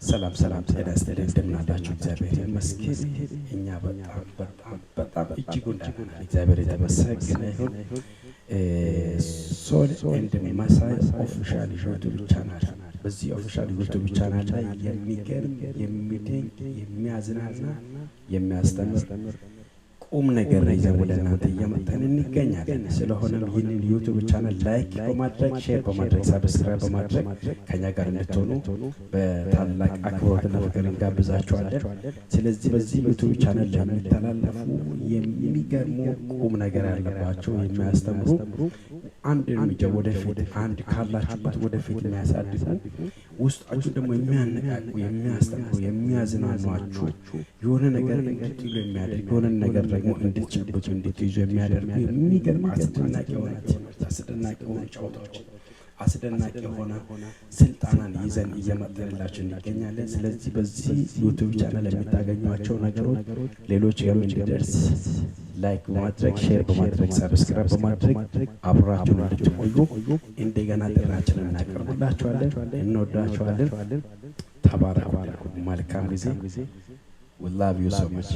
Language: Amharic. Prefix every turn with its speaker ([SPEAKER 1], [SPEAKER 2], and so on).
[SPEAKER 1] ሰላም ሰላም ጤና ይስጥልኝ እንደምናላችሁ እግዚአብሔር ይመስገን እኛ በጣም እጅጉን ደህና ነን እግዚአብሔር የተመሰገነ ይሁን ሶል ኤንድ መሳይ ኦፊሻል ዩቲዩብ ቻናል በዚህ ኦፊሻል ዩቲዩብ ቻናል ላይ የሚገርም የሚደንቅ የሚያዝናና የሚያስተምር ቁም ነገር ይዘን ወደ እናንተ እየመጣን እንገኛለን ስለሆነም ይህንን ዩቲዩብ ቻናል ላይክ በማድረግ ሼር በማድረግ ሰብስክራይብ በማድረግ ከኛ ጋር እንድትሆኑ በታላቅ አክብሮትና ፍቅር እንጋብዛችኋለን ስለዚህ በዚህ ዩቲዩብ ቻናል ላይ የሚተላለፉ የሚገርሙ ቁም ነገር ያለባቸው የሚያስተምሩ አንድ እርምጃ ወደፊት አንድ ካላችሁበት ወደፊት የሚያሳድጉ ውስጣችሁ ደግሞ የሚያነቃቁ የሚያስተምሩ የሚያዝናኗችሁ የሆነ ነገር እንድትሉ የሚያደርግ የሆነ ነገር ደግሞ እንድትጨብጡ እንድትይዙ የሚያደርጉ የሚገርም አስደናቂ የሆነ ትምህርት አስደናቂ የሆነ ጨዋታዎች አስደናቂ የሆነ ስልጣናን ይዘን እየመጣንላችሁ እንገኛለን ስለዚህ በዚህ ዩቲዩብ ቻናል የምታገኙዋቸው ነገሮች ሌሎች ጋር እንዲደርስ ላይክ በማድረግ ሼር በማድረግ ሰብስክራይብ በማድረግ አብራችሁን እንድትቆዩ እንደገና ጥራችንን እናቀርብላችኋለን እንወዳችኋለን ተባረኩ መልካም ጊዜ we love you so much